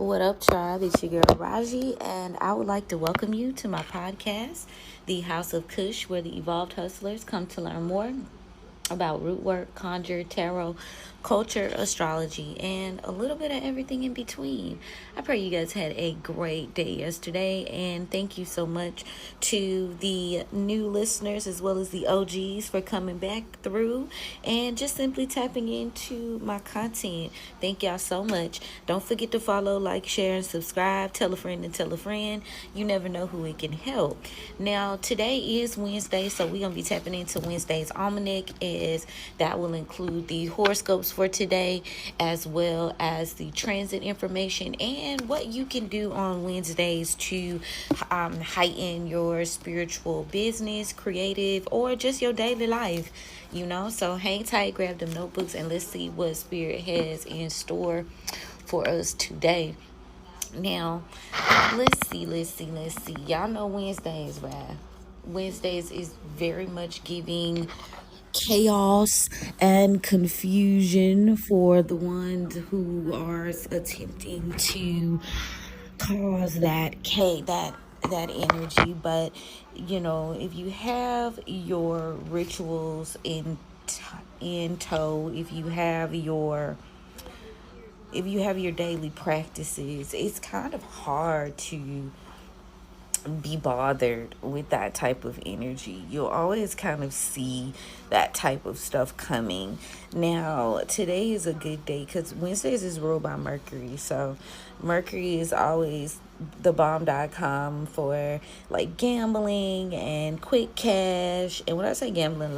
What up, tribe? It's your girl Raji, and I would like to welcome you to my podcast, the Haus of Cush, where the evolved hustlers come to learn more about rootwork, conjure, tarot, culture, astrology, and a little bit of everything in between. I pray you guys had a great day yesterday, and thank you so much to the new listeners as well as the OGs for coming back through and just simply tapping into my content. Thank y'all so much. Don't forget to follow, like, share, and subscribe. Tell a friend and tell a friend. You never know who it can help. Now, today is Wednesday, so we're going to be tapping into Wednesday's Almanac, as that will include the horoscopes for today, as well as the transit information and what you can do on Wednesdays to heighten your spiritual business, creative, or just your daily life, so hang tight, grab them notebooks, and let's see what Spirit has in store for us today. Now, let's see. Y'all know Wednesdays, right? Wednesdays is very much giving chaos and confusion for the ones who are attempting to cause that energy. But if you have your rituals in tow, if you have your daily practices, it's kind of hard to be bothered with that type of energy. You'll always kind of see that type of stuff coming. Now, today is a good day because Wednesdays is ruled by Mercury. So Mercury is always the bomb.com for like gambling and quick cash. And when I say gambling,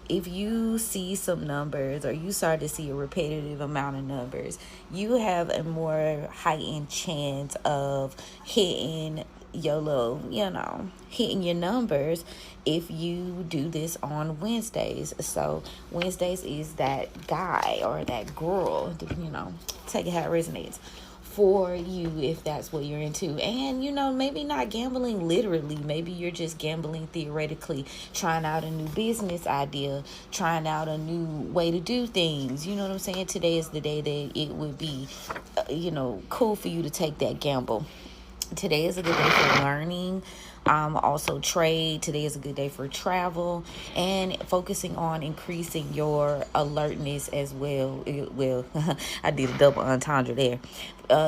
if you see some numbers or you start to see a repetitive amount of numbers, you have a more heightened chance of hitting your hitting your numbers if you do this on Wednesdays. So Wednesdays is that guy or that girl, take it how it resonates for you if that's what you're into. And maybe not gambling literally, maybe you're just gambling theoretically, trying out a new business idea, trying out a new way to do things. You know what I'm saying? Today is the day that it would be cool for you to take that gamble. Today is a good day for learning, also trade. Today is a good day for travel and focusing on increasing your alertness as well. I did a double entendre there.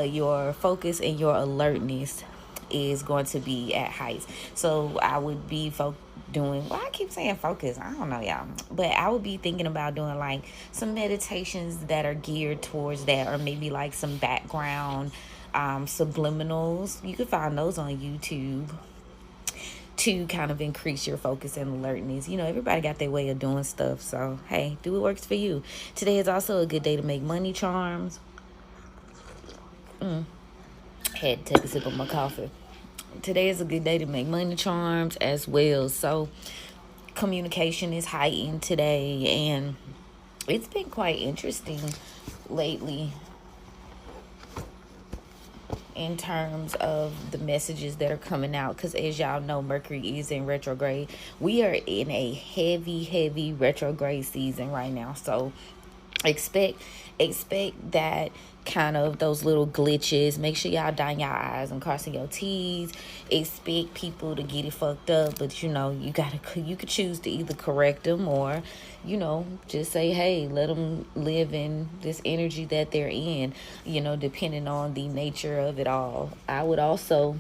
Your focus and your alertness is going to be at heights. So I would be I keep saying focus. I don't know, y'all. But I would be thinking about doing like some meditations that are geared towards that, or maybe like some background subliminals. You can find those on YouTube to kind of increase your focus and alertness. Everybody got their way of doing stuff. So, hey, do what works for you. Today is also a good day to make money charms. Had to take a sip of my coffee. Today is a good day to make money charms as well. So, communication is heightened today. And it's been quite interesting lately in terms of the messages that are coming out, because as y'all know, Mercury is in retrograde. We are in a heavy retrograde season right now, so expect that kind of those little glitches. Make sure y'all dot your I's and crossing your T's. Expect people to get it fucked up, but you could choose to either correct them or just say, hey, let them live in this energy that they're in, depending on the nature of it all. I would also,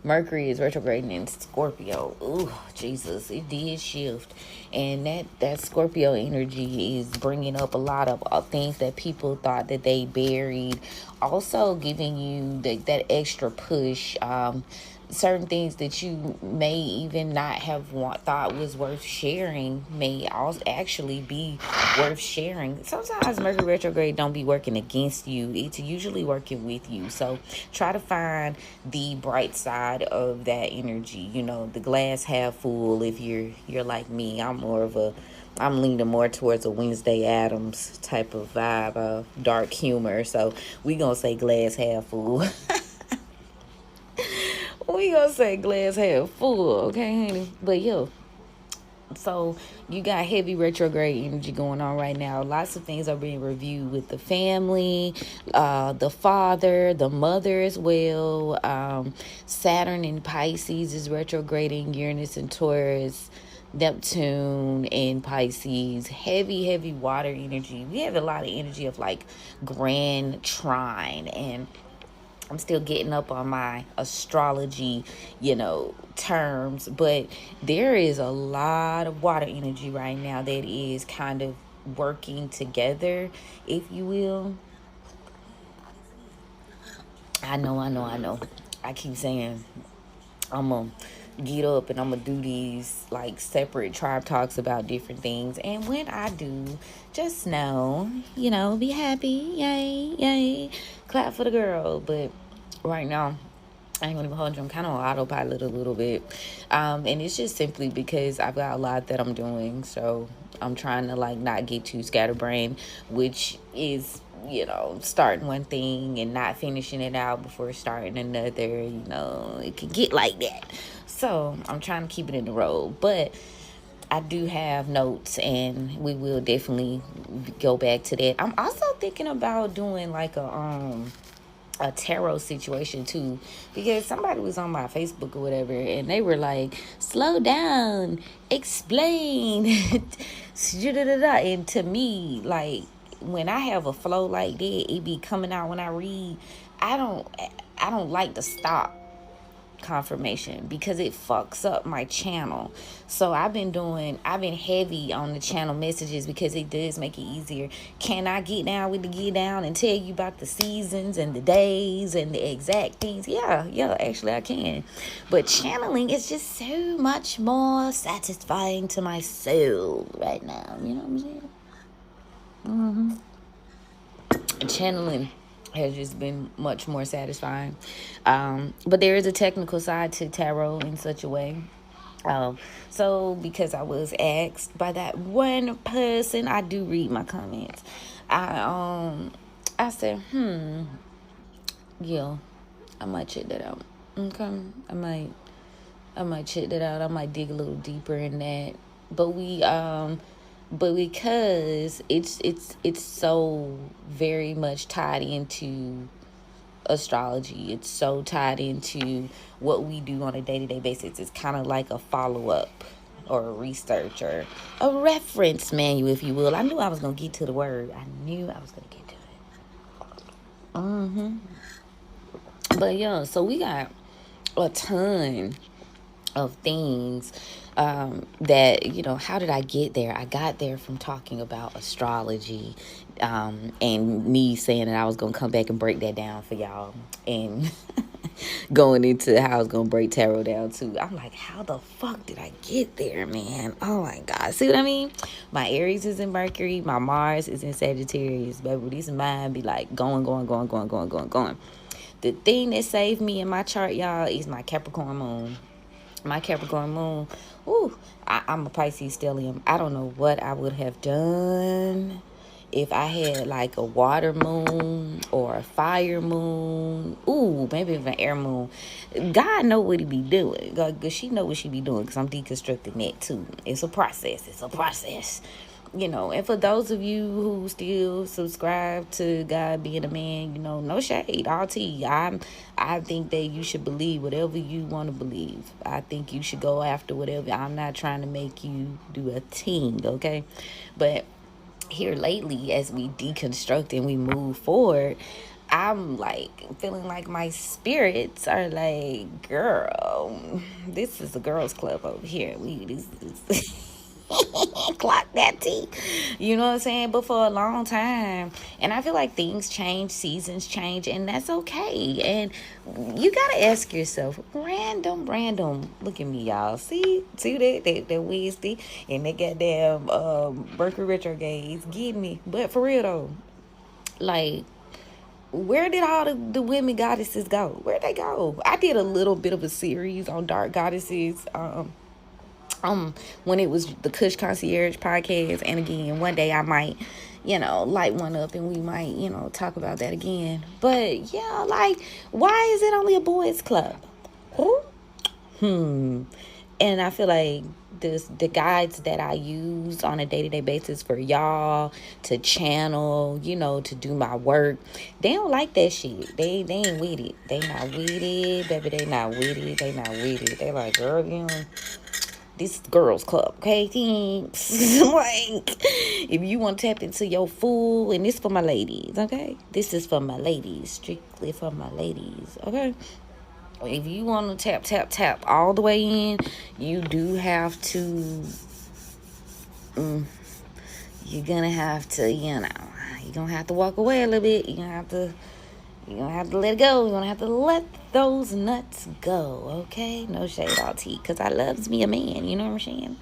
Mercury is retrograding in Scorpio. Ooh, Jesus, it did shift. And that Scorpio energy is bringing up a lot of things that people thought that they buried. Also giving you that extra push. Certain things that you may even not have thought was worth sharing may also actually be worth sharing. Sometimes Mercury retrograde don't be working against you. It's usually working with you. So try to find the bright side of that energy. The glass half full. If you're like me, I'm leaning more towards a Wednesday Addams type of vibe, dark humor. So we gonna say glass half full. We gonna say glass half full, okay, honey? But So you got heavy retrograde energy going on right now. Lots of things are being reviewed with the family, the father, the mother as well. Saturn in Pisces is retrograding, Uranus and Taurus, Neptune in Pisces. Heavy water energy. We have a lot of energy of like grand trine, and I'm still getting up on my astrology, terms, but there is a lot of water energy right now that is kind of working together, if you will. I know. I keep saying I'm going to get up and I'm going to do these like separate tribe talks about different things. And when I do, just know, be happy. Yay. Clap for the girl. But right now, I ain't gonna even hold you. I'm kind of on autopilot a little bit. And it's just simply because I've got a lot that I'm doing. So I'm trying to like not get too scatterbrained, which is, starting one thing and not finishing it out before starting another. It can get like that. So I'm trying to keep it in the road. But I do have notes, and we will definitely go back to that. I'm also thinking about doing like a tarot situation too, because somebody was on my Facebook or whatever and they were like, slow down, explain. And to me, like, when I have a flow like that, it be coming out when I read. I don't like to stop confirmation because it fucks up my channel. So I've been heavy on the channel messages because it does make it easier. Can I get down with the get down and tell you about the seasons and the days and the exact things? Yeah, actually I can. But channeling is just so much more satisfying to my soul right now. You know what I'm saying? Channeling has just been much more satisfying. But there is a technical side to tarot in such a way. So because I was asked by that one person, I do read my comments. I said, yeah, I might check that out. Okay, I might check that out. I might dig a little deeper in that. But because it's so very much tied into astrology, it's so tied into what we do on a day-to-day basis. It's kind of like a follow-up or a research or a reference manual, if you will. I knew I was gonna get to the word. But yeah, so we got a ton of things that, how did I get there? I got there from talking about astrology, and me saying that I was going to come back and break that down for y'all, and going into how I was going to break tarot down too. I'm like, how the fuck did I get there, man? Oh my God. See what I mean? My Aries is in Mercury. My Mars is in Sagittarius. Baby, this mind be like going. The thing that saved me in my chart, y'all, is my Capricorn Moon. My Capricorn Moon, I'm a Pisces stellium. I don't know what I would have done if I had like a water moon or a fire moon. Maybe even an air moon. God know what he be doing. God, she know what she be doing, because I'm deconstructing that too. It's a process. And for those of you who still subscribe to God being a man, no shade, all tea. I think that you should believe whatever you want to believe. I think you should go after whatever. I'm not trying to make you do a thing, okay? But here lately, as we deconstruct and we move forward, I'm like feeling like my spirits are like, girl, this is a girls' club over here. This clock that tea. You know what I'm saying? But for a long time, and I feel like things change, seasons change, and that's okay. And you gotta ask yourself, random. Look at me, y'all. See that Wednesday and they goddamn Mercury retrogrades getting me. But for real though, like, where did all the women goddesses go? Where'd they go? I did a little bit of a series on dark goddesses. When it was the Cush Concierge podcast, and again, one day I might, light one up and we might, talk about that again. But yeah, like, why is it only a boys club? And I feel like the guides that I use on a day-to-day basis for y'all to channel, to do my work, they don't like that shit. They ain't with it. They not with it, baby. They not with it. They not with it. They like, girl, this is the girls club, okay? Thanks. Like, if you want to tap into your full, and this for my ladies, okay? This is for my ladies, strictly for my ladies, okay? If you want to tap all the way in, you do have to, you're going to have to, you're going to have to walk away a little bit. You're going to have to let it go. You're going to have to let those nuts go, okay? No shade, all tea, because I loves me a man, you know what I'm saying?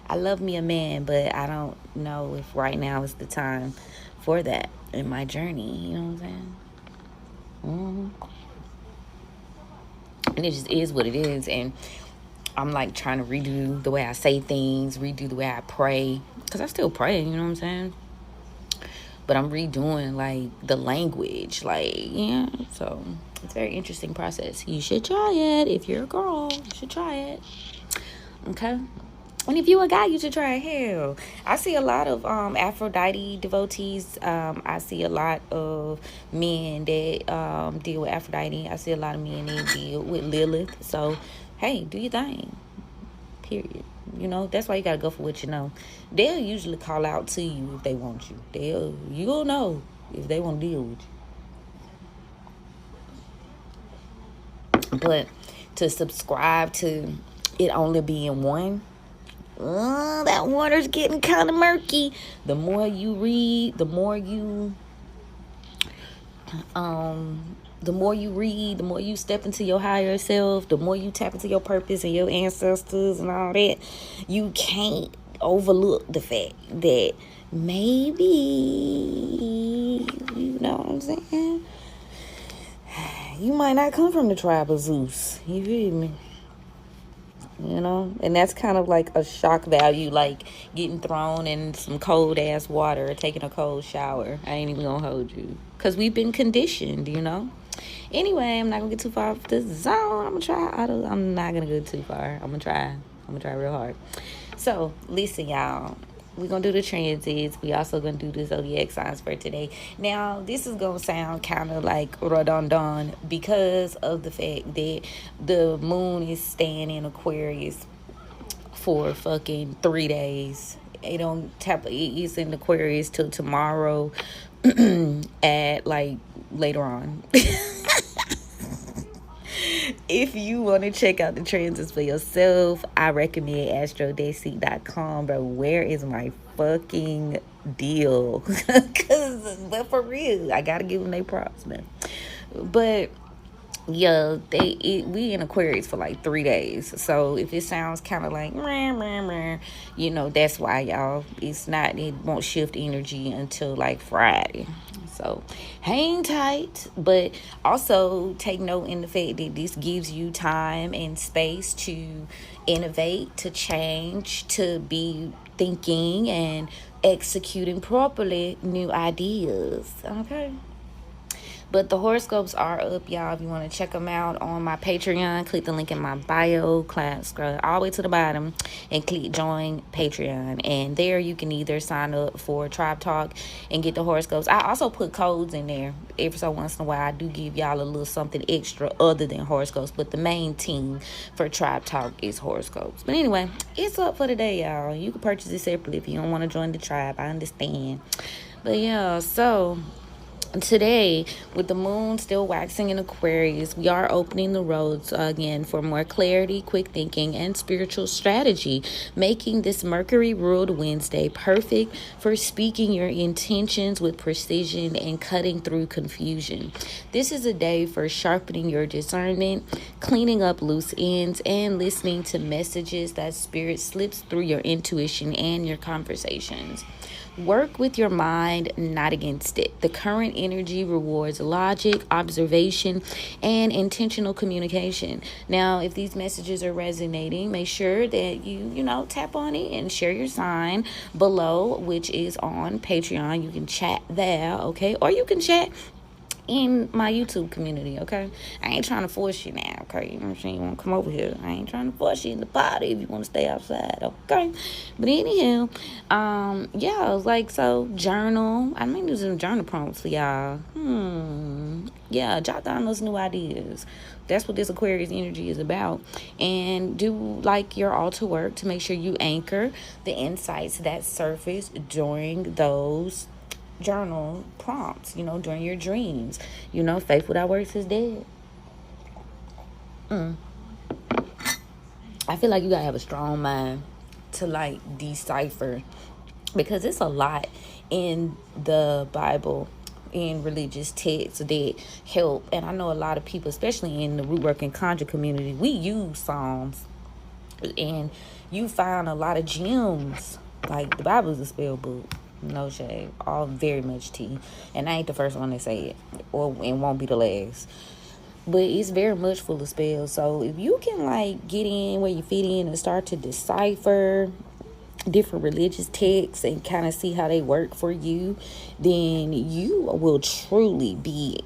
I love me a man, but I don't know if right now is the time for that in my journey, you know what I'm saying? And it just is what it is. And I'm like trying to redo the way I say things, redo the way I pray, because I still pray, you know what I'm saying? But I'm redoing like the language, so it's a very interesting process. You should try it. If you're a girl, you should try it, okay? And if you're a guy, you should try it. Hell, I see a lot of Aphrodite devotees. I see a lot of men that deal with Aphrodite. I see a lot of men that deal with Lilith. So, hey, do your thing. Period. That's why you gotta go for what you know. They'll usually call out to you if they want you. You'll know if they want to deal with you. But to subscribe to it only being one, that water's getting kind of murky. The more you read, the more you step into your higher self, the more you tap into your purpose and your ancestors and all that, you can't overlook the fact that maybe, you know what I'm saying, you might not come from the tribe of Zeus. You feel me? And that's kind of like a shock value, like getting thrown in some cold ass water or taking a cold shower. I ain't even gonna hold you, because we've been conditioned, Anyway, I'm not gonna get too far off the zone. I'm not gonna go too far. I'm gonna try real hard. So listen, y'all, we're gonna do the transits. We also gonna do the zodiac signs for today. Now, this is gonna sound kind of like redundant because of the fact that the moon is staying in Aquarius for fucking 3 days. It's in Aquarius till tomorrow at like later on. If you want to check out the transits for yourself, I recommend astrodesi.com. But where is my fucking deal? But for real, I gotta give them their props, man. But yeah, we in Aquarius for like 3 days. So if it sounds kind of like that's why, y'all. It won't shift energy until like Friday. So hang tight, but also take note in the fact that this gives you time and space to innovate, to change, to be thinking and executing properly new ideas. Okay. But the horoscopes are up, y'all. If you want to check them out on my Patreon, click the link in my bio, scroll all the way to the bottom, and click join Patreon. And there you can either sign up for Tribe Talk and get the horoscopes. I also put codes in there. Every so once in a while, I do give y'all a little something extra other than horoscopes. But the main team for Tribe Talk is horoscopes. But anyway, it's up for today, y'all. You can purchase it separately if you don't want to join the tribe. I understand. But yeah, so today, with the moon still waxing in Aquarius, we are opening the roads again for more clarity, quick thinking, and spiritual strategy, making this Mercury ruled Wednesday perfect for speaking your intentions with precision and cutting through confusion. This is a day for sharpening your discernment, cleaning up loose ends, and listening to messages that spirit slips through your intuition and your conversations. Work with your mind, not against it. The current energy rewards logic, observation, and intentional communication. Now, if these messages are resonating, make sure that you tap on it and share your sign below, which is on Patreon. You can chat there, okay? Or you can chat in my YouTube community, okay? I ain't trying to force you now, okay? You know what I'm saying? You want to come over here. I ain't trying to force you in the party if you want to stay outside, okay? But anyhow, yeah, like, so, journal. I mean, using journal prompts for y'all. Yeah, jot down those new ideas. That's what this Aquarius energy is about. And do, like, your altar work to make sure you anchor the insights that surface during those journal prompts, during your dreams. Faith without works is dead. I feel like you gotta have a strong mind to, like, decipher, because it's a lot in the Bible, in religious texts, that help. And I know a lot of people, especially in the Rootwork and Conjure community, we use Psalms, and you find a lot of gems. Like, the Bible is a spell book. No shade. All very much tea. And I ain't the first one to say it. And won't be the last. But it's very much full of spells. So if you can, like, get in where you fit in and start to decipher different religious texts and kind of see how they work for you, then you will truly be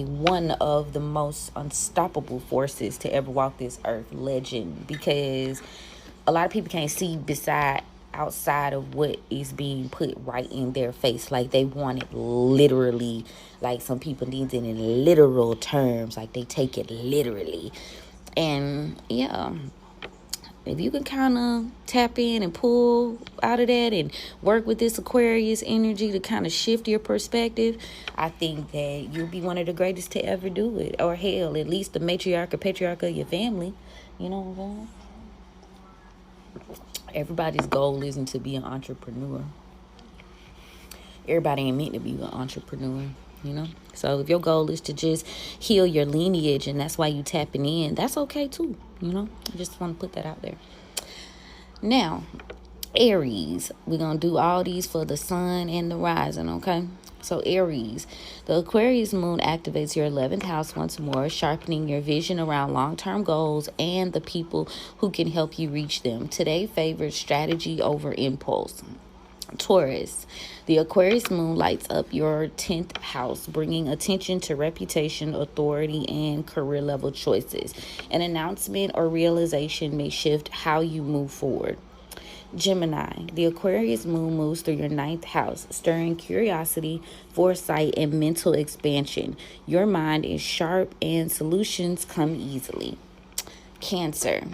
one of the most unstoppable forces to ever walk this earth. Legend. Because a lot of people can't see outside of what is being put right in their face. Like, they want it literally. Like, some people need it in literal terms. Like, they take it literally. And yeah, if you can kind of tap in and pull out of that and work with this Aquarius energy to kind of shift your perspective, I think that you'll be one of the greatest to ever do it. Or hell, at least the matriarch or patriarch of your family. You know what I'm saying? Everybody's goal isn't to be an entrepreneur. Everybody ain't meant to be an entrepreneur, So if your goal is to just heal your lineage and that's why you tapping in, that's okay too, I just want to put that out there. Now, Aries, we're going to do all these for the sun and the rising, okay? So Aries, the Aquarius Moon activates your 11th house once more, sharpening your vision around long-term goals and the people who can help you reach them. Today favors strategy over impulse. Taurus, the Aquarius Moon lights up your 10th house, bringing attention to reputation, authority, and career level choices. An announcement or realization may shift how you move forward. Gemini, the Aquarius Moon moves through your 9th house, stirring curiosity, foresight, and mental expansion. Your mind is sharp and solutions come easily. Cancer,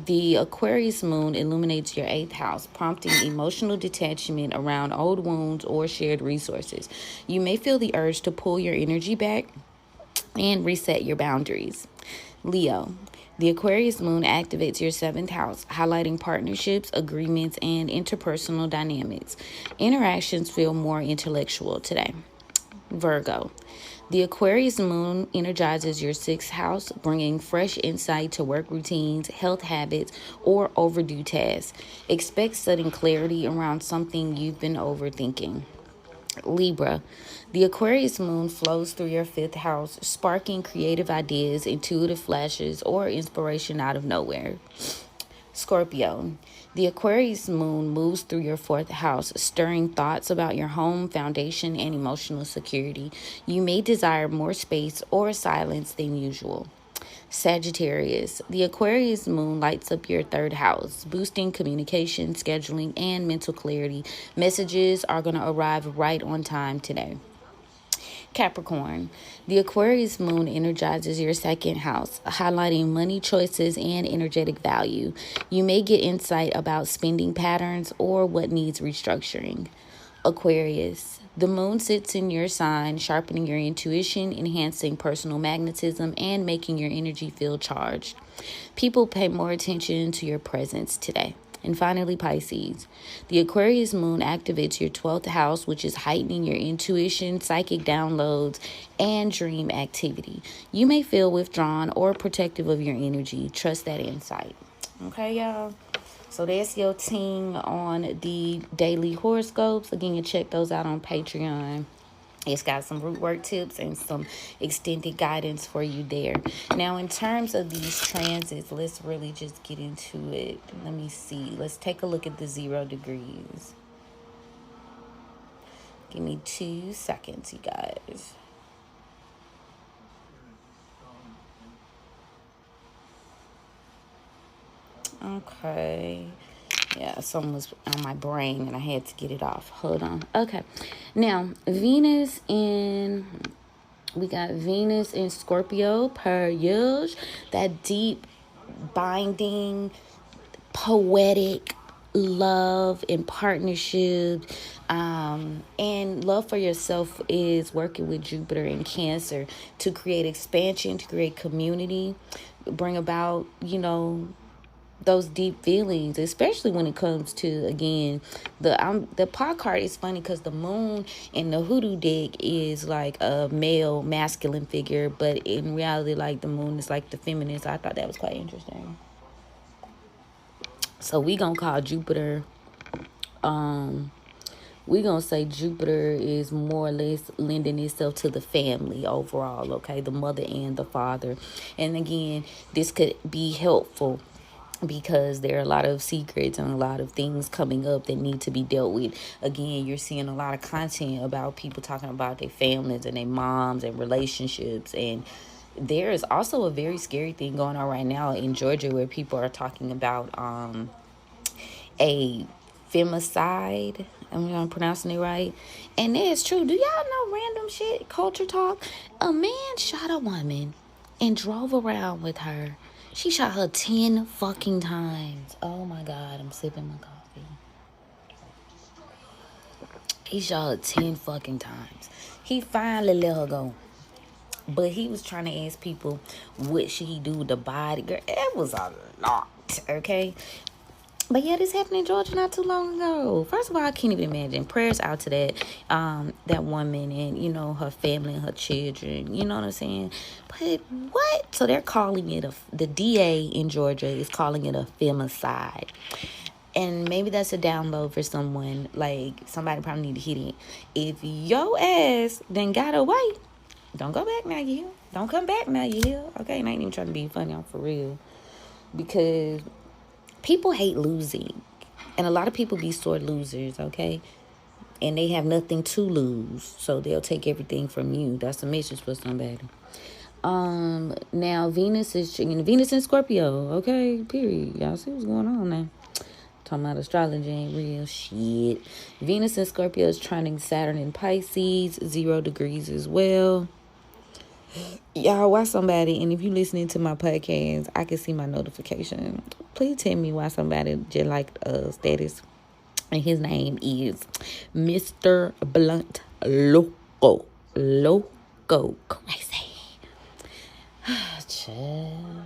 the Aquarius Moon illuminates your 8th house, prompting emotional detachment around old wounds or shared resources. You may feel the urge to pull your energy back and reset your boundaries. Leo, the Aquarius Moon activates your 7th house, highlighting partnerships, agreements, and interpersonal dynamics. Interactions feel more intellectual today. Virgo, the Aquarius Moon energizes your 6th house, bringing fresh insight to work routines, health habits, or overdue tasks. Expect sudden clarity around something you've been overthinking. Libra, the Aquarius Moon flows through your 5th house, sparking creative ideas, intuitive flashes, or inspiration out of nowhere. Scorpio, the Aquarius Moon moves through your 4th house, stirring thoughts about your home, foundation, and emotional security. You may desire more space or silence than usual. Sagittarius, the Aquarius Moon lights up your 3rd house, boosting communication, scheduling, and mental clarity. Messages are going to arrive right on time today. Capricorn, the Aquarius Moon energizes your 2nd house, highlighting money choices and energetic value. You may get insight about spending patterns or what needs restructuring. Aquarius, the moon sits in your sign, sharpening your intuition, enhancing personal magnetism, and making your energy feel charged. People pay more attention to your presence today. And finally, Pisces, the Aquarius Moon activates your 12th house, which is heightening your intuition, psychic downloads, and dream activity. You may feel withdrawn or protective of your energy. Trust that insight. Okay, y'all? So that's your team on the daily horoscopes. Again, you check those out on Patreon. It's got some root work tips and some extended guidance for you there. Now, in terms of these transits, let's really just get into it. Let me see. Let's take a look at the 0 degrees. Give me 2 seconds, you guys. Okay. Yeah, something was on my brain and I had to get it off. Hold on. Okay. Now, we got Venus in Scorpio per usual. That deep, binding, poetic love and partnership, and love for yourself is working with Jupiter in Cancer to create expansion, to create community, bring about, those deep feelings, especially when it comes to, again, the pot card is funny because the moon in the hoodoo deck is like a male masculine figure, but in reality, like, the moon is like the feminine. So I thought that was quite interesting. So we gonna call Jupiter, we gonna say Jupiter is more or less lending itself to the family overall, okay, the mother and the father. And again, this could be helpful because there are a lot of secrets and a lot of things coming up that need to be dealt with. Again, you're seeing a lot of content about people talking about their families and their moms and relationships. And there is also a very scary thing going on right now in Georgia where people are talking about a femicide. I'm pronouncing it right. And that's true. Do y'all know random shit, culture talk? A man shot a woman and drove around with her. She shot her 10 fucking times. Oh my God, I'm sipping my coffee. He shot her 10 fucking times. He finally let her go. But he was trying to ask people, what should he do with the body? Girl, it was a lot, okay? But yeah, this happened in Georgia not too long ago. First of all, I can't even imagine. Prayers out to that woman and, her family and her children. You know what I'm saying? But what? So they're calling it the DA in Georgia is calling it a femicide. And maybe that's a download for someone. Like, somebody probably need to hit it. If your ass then got away, don't go back now, you hear? Don't come back now, you hear? Okay, and I ain't even trying to be funny, I'm for real. Because people hate losing. And a lot of people be sore losers, okay? And they have nothing to lose. So they'll take everything from you. That's a message for somebody. Now Venus in Scorpio, okay? Period. Y'all see what's going on now. Talking about astrology ain't real shit. Venus in Scorpio is trining Saturn in Pisces, 0 degrees as well. Y'all, why somebody, and if you listening to my podcast, I can see my notification. Please tell me why somebody just liked status. And his name is Mr. Blunt Loco. Loco. Crazy. Child.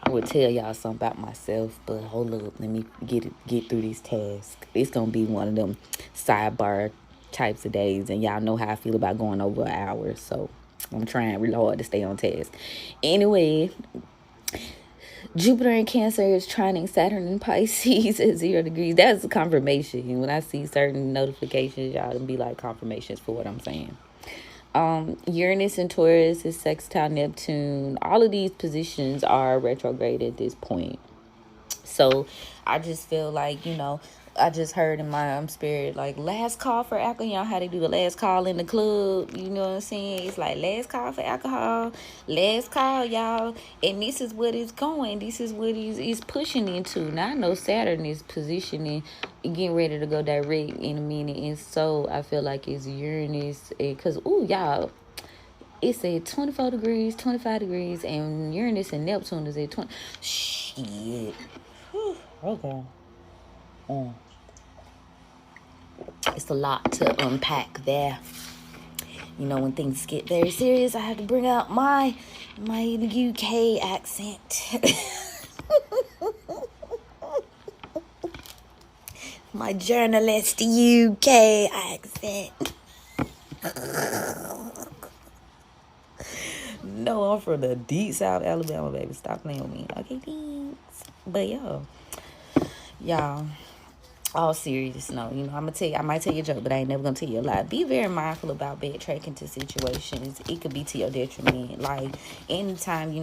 I would tell y'all something about myself, but hold up. Let me get through this task. It's going to be one of them sidebar types of days, and y'all know how I feel about going over an hour, so I'm trying really hard to stay on task. Anyway, Jupiter in Cancer is trining Saturn in Pisces at 0 degrees. That's a confirmation. When I see certain notifications, y'all be like confirmations for what I'm saying. Uranus and Taurus is sextile Neptune. All of these positions are retrograde at this point. So I just feel like, I just heard in my spirit, like, last call for alcohol. You know how they do the last call in the club? You know what I'm saying? It's like, last call for alcohol. Last call, y'all. And this is what it's going. This is what he's pushing into. Now, I know Saturn is positioning, getting ready to go direct in a minute. And so I feel like it's Uranus. Because, y'all, it's at 24 degrees, 25 degrees. And Uranus and Neptune is at 20. Shit. Whew. Okay. It's a lot to unpack there. When things get very serious, I have to bring out my UK accent. My journalist UK accent. No, I'm from the deep South Alabama, baby. Stop playing with me. Okay, thanks. But y'all, all serious, no, I might tell you a joke, but I ain't never gonna tell you a lie. Be very mindful about backtracking to situations. It could be to your detriment. Like, anytime, you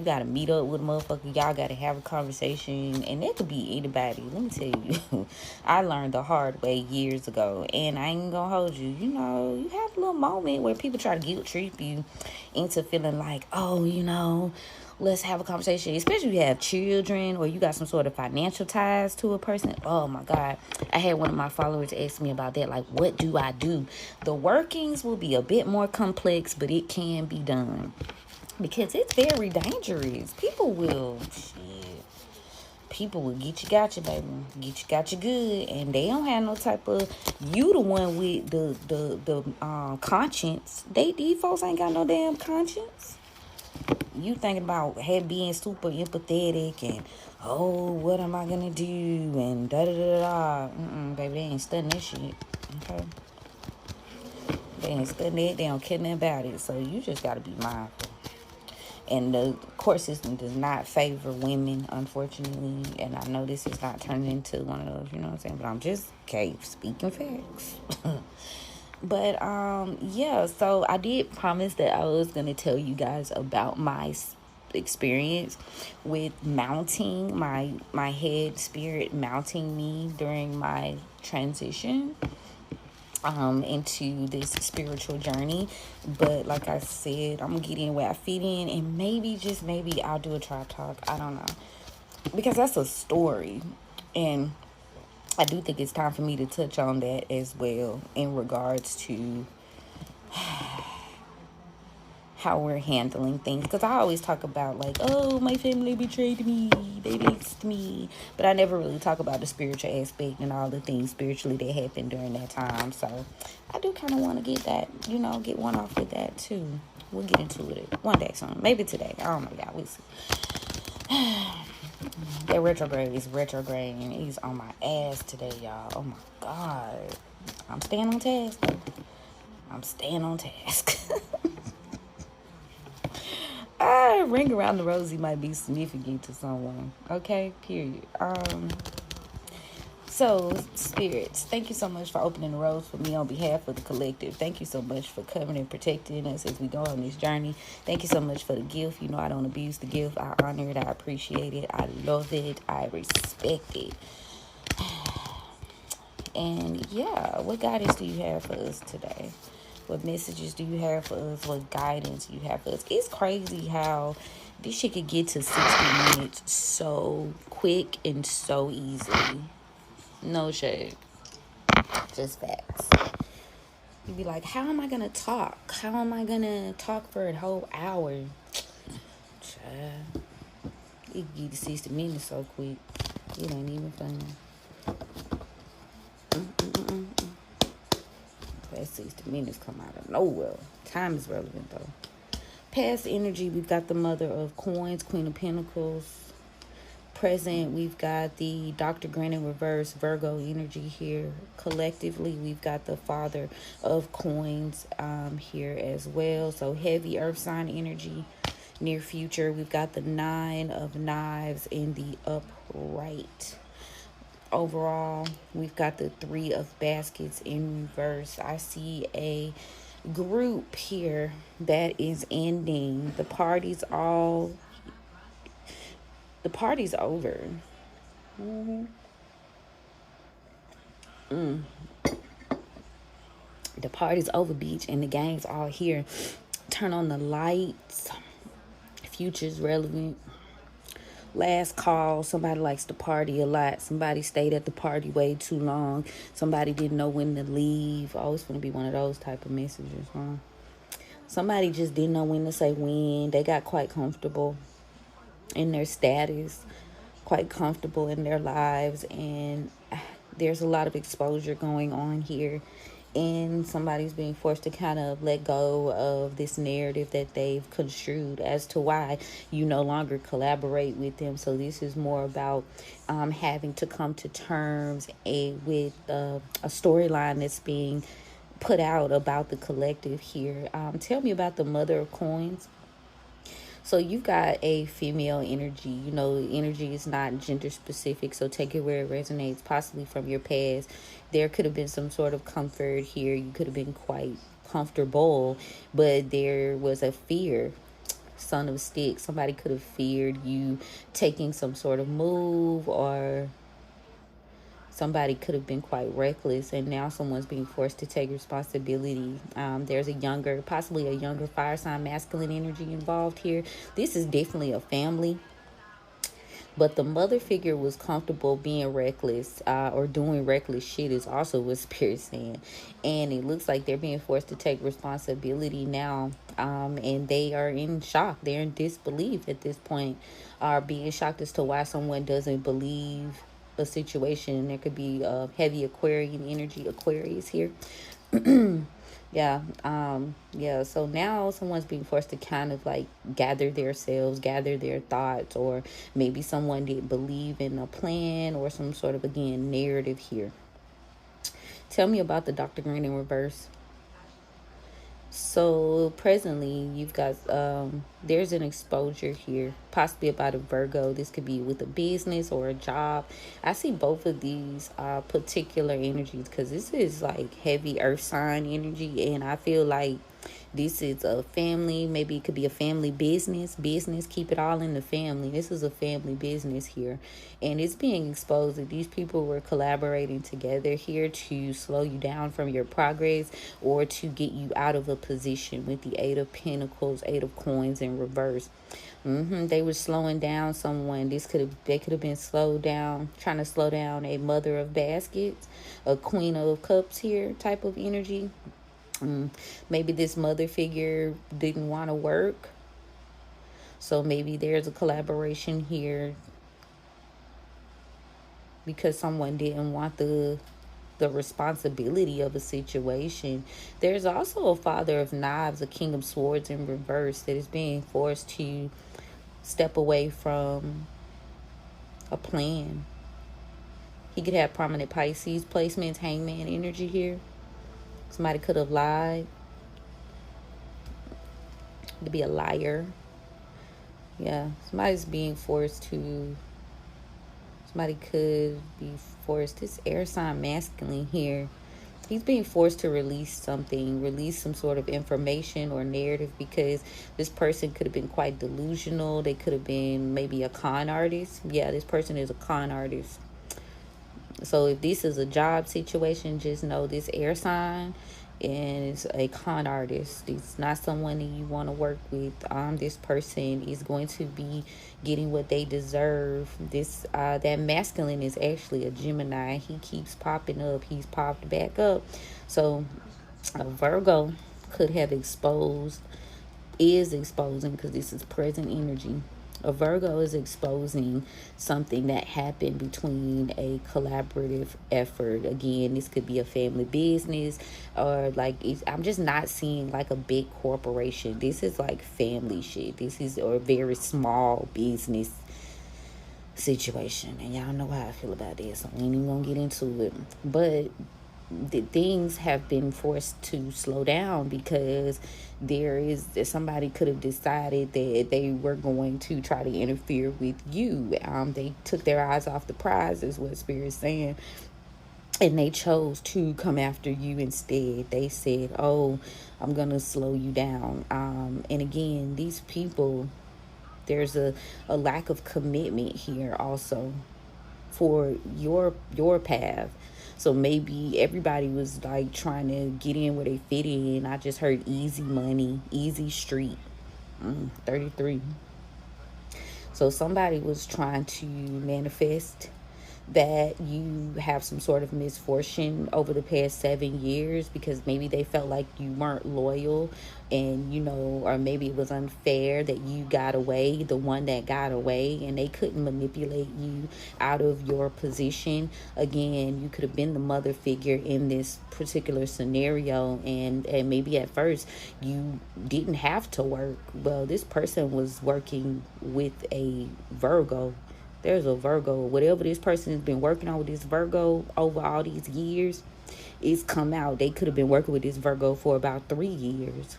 gotta meet up with a motherfucker, y'all gotta have a conversation, and that could be anybody. Let me tell you, I learned the hard way years ago, and I ain't gonna hold you. You have a little moment where people try to guilt trip you into feeling like, let's have a conversation, especially if you have children or you got some sort of financial ties to a person. Oh my God. I had one of my followers ask me about that. Like, what do I do? The workings will be a bit more complex, but it can be done. Because it's very dangerous. People will get you, got you, baby. Get you, got you good. And they don't have no type of, you the one with the conscience. These folks ain't got no damn conscience. You thinking about being super empathetic and, oh, what am I gonna do? And da-da-da-da. Baby, they ain't studying this shit. Okay? They ain't studying it. They don't care nothing about it. So you just gotta be mindful. And the court system does not favor women, unfortunately. And I know this is not turning into one of those, you know what I'm saying? But I'm just, speaking facts. But, yeah, so I did promise that I was going to tell you guys about my experience with mounting, my head spirit mounting me during my transition into this spiritual journey. But like I said, I'm gonna get in where I fit in, and maybe, just maybe, I'll do a tribe talk. I don't know, because that's a story, and I do think it's time for me to touch on that as well in regards to how we're handling things. Because I always talk about, like, oh, my family betrayed me, they dissed me, but I never really talk about the spiritual aspect and all the things spiritually that happened during that time. So I do kind of want to get that, get one off with that too. We'll get into it one day soon, maybe today. I don't know, y'all. We'll see. That retrograde is retrograding. He's on my ass today, y'all. Oh my God. I'm staying on task, though. I'm staying on task. Ring around the rosy might be significant to someone. Okay, period. So, spirits, thank you so much for opening the roads for me on behalf of the collective. Thank you so much for covering and protecting us as we go on this journey. Thank you so much for the gift. I don't abuse the gift. I honor it. I appreciate it. I love it. I respect it. And yeah, what guidance do you have for us today? What messages do you have for us? What guidance do you have for us? It's crazy how this shit could get to 60 minutes so quick and so easily. No shade. Just facts. You'd be like, how am I going to talk? How am I going to talk for a whole hour? Child. You can get to 60 minutes so quick. It ain't even funny. That 60 minutes come out of nowhere. Time is relevant, though. Past energy, we've got the Mother of Coins, Queen of Pentacles. Present, we've got the Dr. Grant in reverse, Virgo energy here. Collectively, we've got the Father of Coins here as well. So heavy earth sign energy. Near future, we've got the Nine of Knives in the upright. Overall, we've got the Three of Baskets in reverse. I see a group here that is ending. The party's over. The party's over, beach, and the gang's all here. Turn on the lights. Future's relevant. Last call. Somebody likes to party a lot. Somebody stayed at the party way too long. Somebody didn't know when to leave. Always going to be one of those type of messages, huh? Somebody just didn't know when to say when. They got quite comfortable in their status, quite comfortable in their lives, and there's a lot of exposure going on here, and somebody's being forced to kind of let go of this narrative that they've construed as to why you no longer collaborate with them. So this is more about having to come to terms with a storyline that's being put out about the collective here. Tell me about the Mother of Coins. So you've got a female energy. Energy is not gender specific, so take it where it resonates, possibly from your past. There could have been some sort of comfort here. You could have been quite comfortable, but there was a fear. Son of Sticks. Somebody could have feared you taking some sort of move or Somebody could have been quite reckless, and now someone's being forced to take responsibility. There's possibly a younger fire sign masculine energy involved here. This is definitely a family, but the mother figure was comfortable being reckless, or doing reckless shit, is also what Spirit's saying. And it looks like they're being forced to take responsibility now. And they are in shock. They're in disbelief at this point, are being shocked as to why someone doesn't believe a situation. There could be a heavy Aquarian energy, Aquarius here. Yeah, so now someone's being forced to kind of like gather themselves, gather their thoughts, or maybe someone didn't believe in a plan or some sort of, again, narrative here. Tell me about the Dr. Green in reverse. So presently you've got there's an exposure here, possibly about a Virgo. This could be with a business or a job. I see both of these particular energies because this is like heavy earth sign energy, and I feel like this is a family. Maybe it could be a family business. Keep it all in the family. This is a family business here. And it's being exposed that these people were collaborating together here to slow you down from your progress, or to get you out of a position, with the Eight of Pentacles, Eight of Coins in reverse. They were slowing down someone. They could have been slowed down, trying to slow down a Mother of Baskets, a Queen of Cups here type of energy. Maybe this mother figure didn't want to work, so maybe there's a collaboration here because someone didn't want the responsibility of a situation. There's also a Father of Knives, a King of Swords in reverse, that is being forced to step away from a plan. He could have prominent Pisces placements, Hangman energy here. Somebody could have lied. To be a liar. Yeah, somebody could be forced. This air sign masculine here. He's being forced to release some sort of information or narrative, because this person could have been quite delusional. They could have been maybe a con artist. Yeah, this person is a con artist. So if this is a job situation, just know this air sign is a con artist. It's not someone that you want to work with. This person is going to be getting what they deserve. That masculine is actually a Gemini. He keeps popping up. He's popped back up. So a Virgo could have is exposing, because this is present energy. A Virgo is exposing something that happened between a collaborative effort. Again, this could be a family business, or I'm just not seeing like a big corporation. This is like family shit. This is a very small business situation. And y'all know how I feel about this, so we ain't even gonna get into it. But the things have been forced to slow down because somebody could have decided that they were going to try to interfere with you. They took their eyes off the prize, is what Spirit's saying, and they chose to come after you instead. They said, oh, I'm gonna slow you down. And again, these people, there's a lack of commitment here also for your path. So maybe everybody was like trying to get in where they fit in. I just heard easy money, easy street. 33. So somebody was trying to manifest that you have some sort of misfortune over the past 7 years, because maybe they felt like you weren't loyal, and or maybe it was unfair that you got away, the one that got away, and they couldn't manipulate you out of your position. Again, you could have been the mother figure in this particular scenario, and maybe at first you didn't have to work. Well, this person was working with a Virgo. There's a Virgo. Whatever this person has been working on with this Virgo over all these years, it's come out. They could have been working with this Virgo for about 3 years.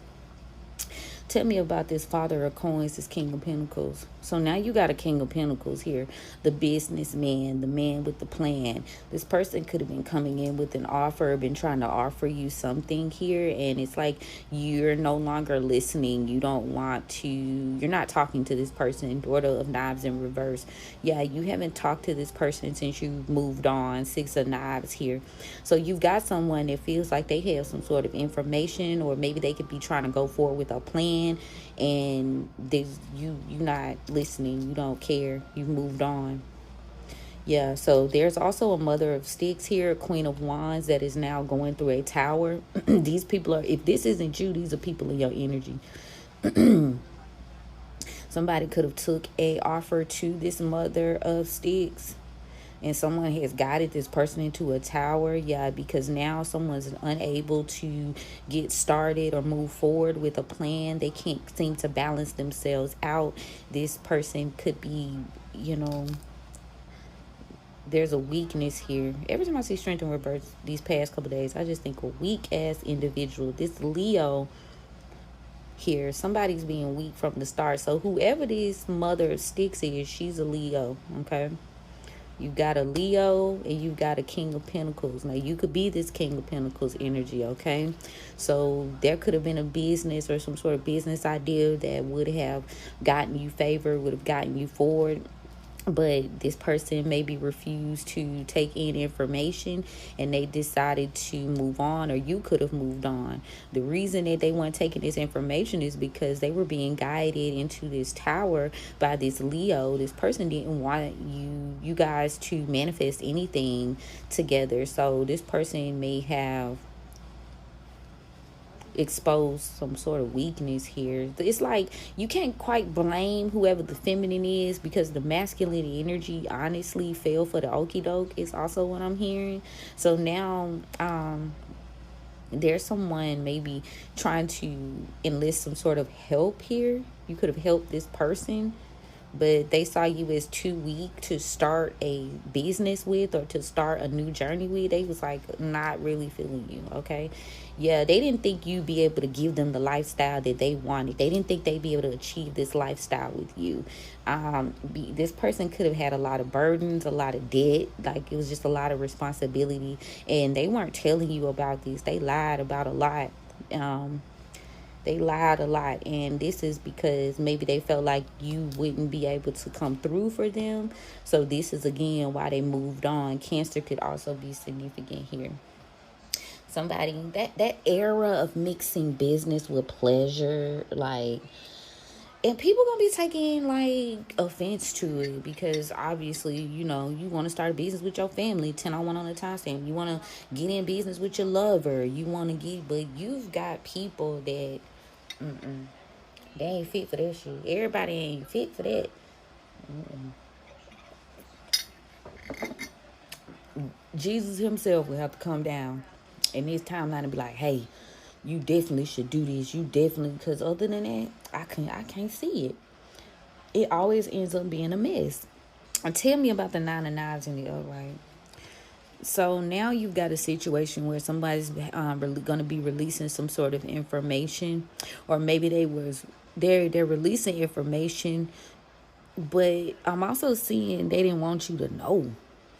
Tell me about this Father of Coins, this King of Pentacles. So now you got a King of Pentacles here, the businessman, the man with the plan. This person could have been coming in with an offer, been trying to offer you something here, and it's like you're no longer listening. You don't want to, you're not talking to this person. Daughter of Knives in reverse. Yeah, you haven't talked to this person since you moved on. Six of Knives here. So you've got someone that feels like they have some sort of information, or maybe they could be trying to go forward with a plan, and you're not listening. You don't care. You've moved on. Yeah, so there's also a Mother of Sticks here, a Queen of Wands, that is now going through a tower. These people are, if this isn't you, these are people in your energy. Somebody could have took a offer to this Mother of Sticks, and someone has guided this person into a tower. Yeah, because now someone's unable to get started or move forward with a plan. They can't seem to balance themselves out. This person could be, there's a weakness here. Every time I see strength in reverse these past couple days, I just think a weak ass individual. This Leo here, somebody's being weak from the start. So whoever this Mother of Sticks is, she's a Leo. Okay, you got a Leo and you got a King of Pentacles. Now you could be this King of Pentacles energy. Okay, so there could have been a business or some sort of business idea that would have gotten you favor, would have gotten you forward, but this person maybe refused to take in information and they decided to move on, or you could have moved on. The reason that they weren't taking this information is because they were being guided into this tower by this Leo. This person didn't want you guys to manifest anything together. So this person may have expose some sort of weakness here. It's like you can't quite blame whoever the feminine is, because the masculine energy honestly fell for the okie doke is also what I'm hearing. So now there's someone maybe trying to enlist some sort of help here. You could have helped this person, but they saw you as too weak to start a business with or to start a new journey with. They was like not really feeling you. Okay, yeah, they didn't think you'd be able to give them the lifestyle that they wanted. They didn't think they'd be able to achieve this lifestyle with you. This person could have had a lot of burdens, a lot of debt. Like it was just a lot of responsibility, and they weren't telling you about this. They lied about a lot. They lied a lot, and this is because maybe they felt like you wouldn't be able to come through for them. So this is again why they moved on. Cancer could also be significant here. Somebody that era of mixing business with pleasure, like, and people gonna be taking like offense to it, because obviously you want to start a business with your family. 10-on-1 on the timestamp. You want to get in business with your lover. You want to get, but you've got people that they ain't fit for that shit. Everybody ain't fit for that. Jesus himself will have to come down in this timeline and be like, hey, you definitely should do this. You definitely, because other than that, I can't see it. It always ends up being a mess. And tell me about the 9 of Knives in the upright. So now you've got a situation where somebody's going to be releasing some sort of information, or maybe they're releasing information, but I'm also seeing they didn't want you to know.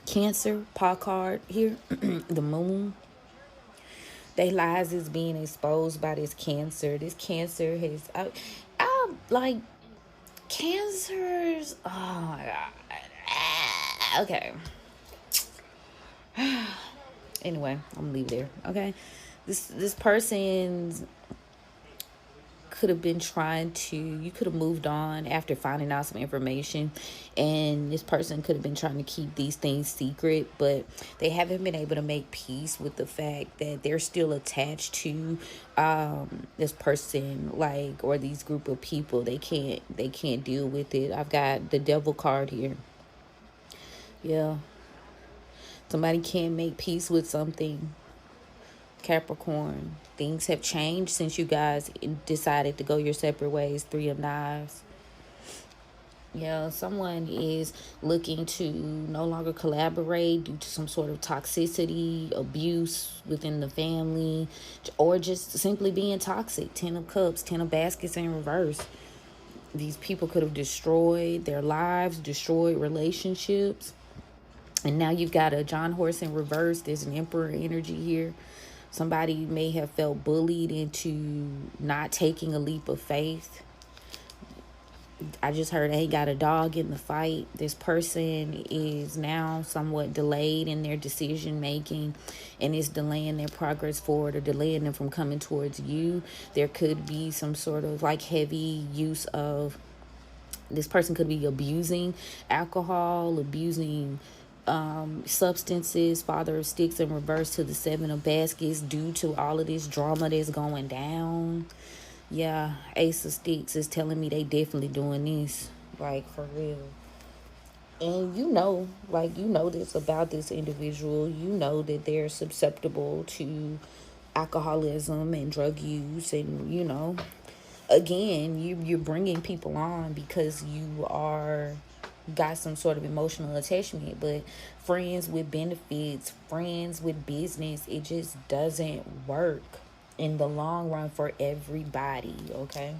Cancer, paw card here, the moon. Their lies is being exposed by this Cancer. This Cancer has, like, Cancers. Oh my God. Okay. Anyway, I'm gonna leave it there. Okay, this person could have been you could have moved on after finding out some information, and this person could have been trying to keep these things secret, but they haven't been able to make peace with the fact that they're still attached to this person, like, or these group of people. They can't deal with it. I've got the Devil card here. Yeah. Somebody can't make peace with something. Capricorn. Things have changed since you guys decided to go your separate ways. 3 of Knives. Yeah, someone is looking to no longer collaborate due to some sort of toxicity, abuse within the family, or just simply being toxic. 10 of Cups, 10 of Baskets in reverse. These people could have destroyed their lives, destroyed relationships. And now you've got a John Horse in reverse. There's an Emperor energy here. Somebody may have felt bullied into not taking a leap of faith. I just heard they got a dog in the fight. This person is now somewhat delayed in their decision making, and is delaying their progress forward or delaying them from coming towards you. There could be some sort of like heavy use of, this person could be abusing alcohol, abusing substances. Father of Sticks in reverse to the 7 of Baskets due to all of this drama that's going down. Yeah, Ace of Sticks is telling me they definitely doing this, like, for real. And you know this about this individual. You know that they're susceptible to alcoholism and drug use. And, again, you're bringing people on because you are got some sort of emotional attachment. But friends with benefits, friends with business, it just doesn't work in the long run for everybody, okay?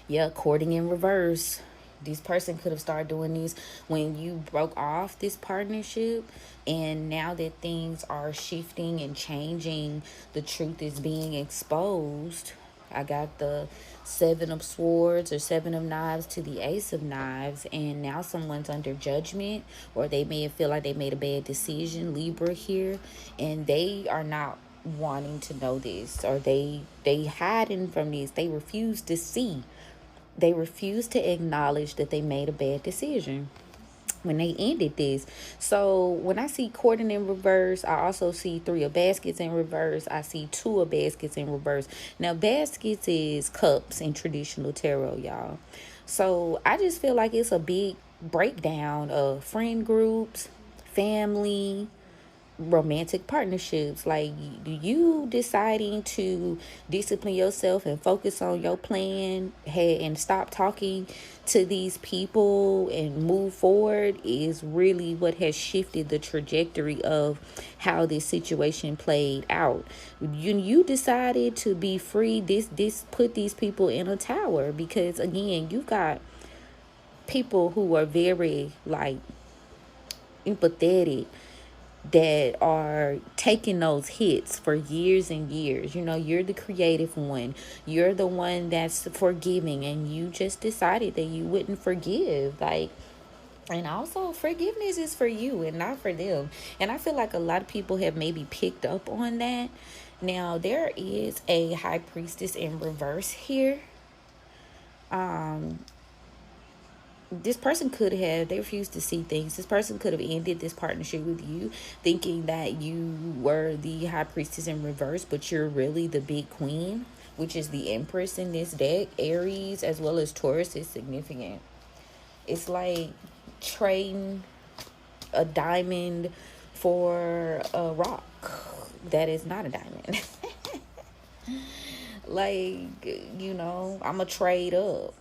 Yeah, courting in reverse. This person could have started doing this when you broke off this partnership, and now that things are shifting and changing, the truth is being exposed. I got the 7 of Swords or 7 of Knives to the Ace of Knives, and now someone's under judgment, or they may feel like they made a bad decision. Libra here, and they are not wanting to know this, or they hiding from this. They refuse to see. They refuse to acknowledge that they made a bad decision when they ended this. So when I see courting in reverse, I also see 3 of Baskets in reverse. I see 2 of Baskets in reverse. Now, Baskets is cups in traditional tarot, y'all. So I just feel like it's a big breakdown of friend groups, family, romantic partnerships. Like, you deciding to discipline yourself and focus on your plan, and stop talking to these people and move forward is really what has shifted the trajectory of how this situation played out. You decided to be free. This put these people in a tower, because again, you got people who are very like empathetic, that are taking those hits for years and years. You're the creative one. You're the one that's forgiving, and you just decided that you wouldn't forgive. Like, and also forgiveness is for you and not for them. And I feel like a lot of people have maybe picked up on that. Now, there is a High Priestess in reverse here. This person they refused to see things. This person could have ended this partnership with you thinking that you were the High Priestess in reverse, but you're really the big queen, which is the Empress in this deck. Aries as well as Taurus is significant. It's like trading a diamond for a rock that is not a diamond. Like, I'm a trade up.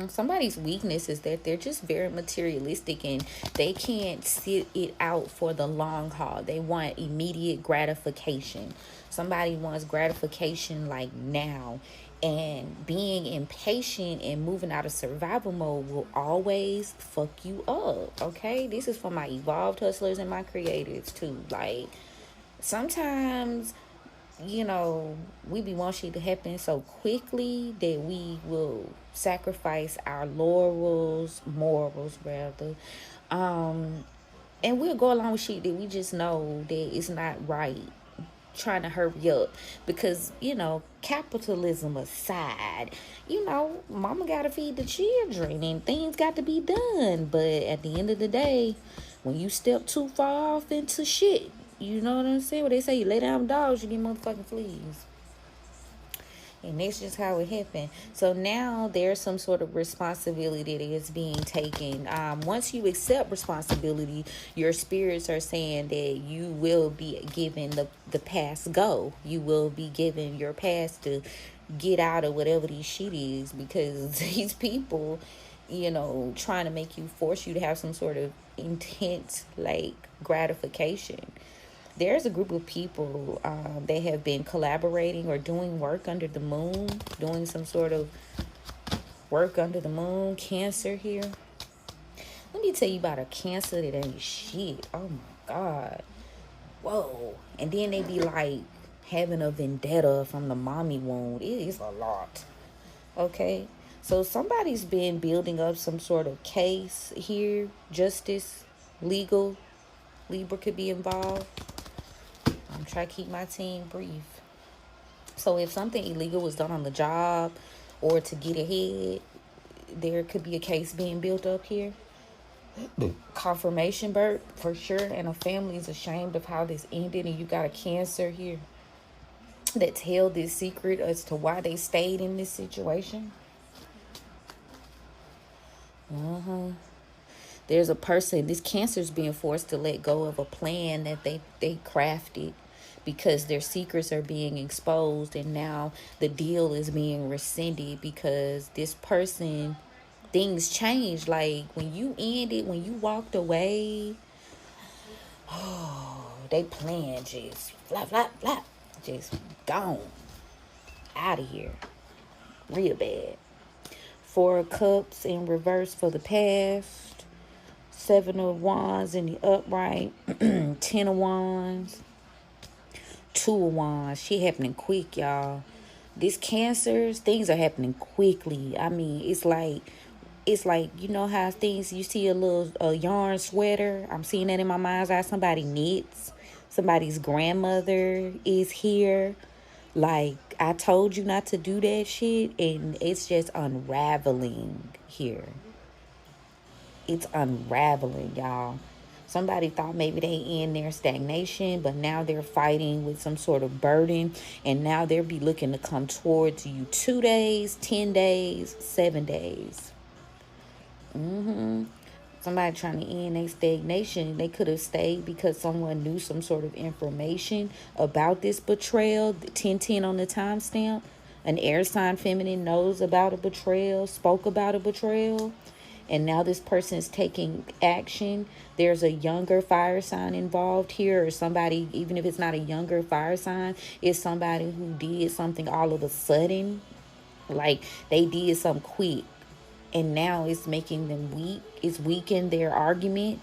Somebody's weakness is that they're just very materialistic, and they can't sit it out for the long haul. They want immediate gratification. Somebody wants gratification like now, and being impatient and moving out of survival mode will always fuck you up, okay? This is for my evolved hustlers and my creatives too. Like, sometimes we be want shit to happen so quickly that we will sacrifice our morals rather, and we'll go along with shit that we just know that it's not right, trying to hurry up because capitalism aside, mama gotta feed the children and things got to be done. But at the end of the day, when you step too far off into shit, you know what I'm saying? What they say, you lay down dogs, you get motherfucking fleas. And that's just how it happened. So now there's some sort of responsibility that is being taken. Once you accept responsibility, your spirits are saying that you will be given the past go. You will be given your past to get out of whatever this shit is, because these people, trying to make you, force you to have some sort of intense, like, gratification. There's a group of people that have been collaborating or doing work under the moon, doing some sort of work under the moon. Cancer here. Let me tell you about a Cancer that ain't shit. Oh my God. Whoa. And then they be like having a vendetta from the mommy wound. It is a lot. Okay. So somebody's been building up some sort of case here. Justice, legal. Libra could be involved. I'm trying to keep my team brief. So if something illegal was done on the job or to get ahead, there could be a case being built up here. Confirmation birth for sure, and a family is ashamed of how this ended, and you got a Cancer here that's held this secret as to why they stayed in this situation. There's a person, this Cancer's being forced to let go of a plan that they crafted, because their secrets are being exposed, and now the deal is being rescinded because this person, things change. Like when you ended, when you walked away, they plan just flap, flap, flap, just gone out of here real bad. 4 of Cups in reverse for the past. 7 of Wands in the upright. 10 of Wands. 2 of Wands. Shit happening quick, y'all. This Cancers, things are happening quickly. I mean, it's like, you know how things, you see a yarn sweater. I'm seeing that in my mind's eye. Somebody knits. Somebody's grandmother is here. Like, I told you not to do that shit, and it's just unraveling here. It's unraveling, y'all. Somebody thought maybe they in their stagnation, but now they're fighting with some sort of burden, and now they'll be looking to come towards you 2 days, 10 days, 7 days. Somebody trying to end their stagnation. They could have stayed because someone knew some sort of information about this betrayal. 1010 on the timestamp. An air sign feminine knows about a betrayal, spoke about a betrayal, and now this person is taking action. There's a younger fire sign involved here, or somebody, even if it's not a younger fire sign, it's somebody who did something all of a sudden. Like they did something quick, and now it's making them weak. It's weakened their argument.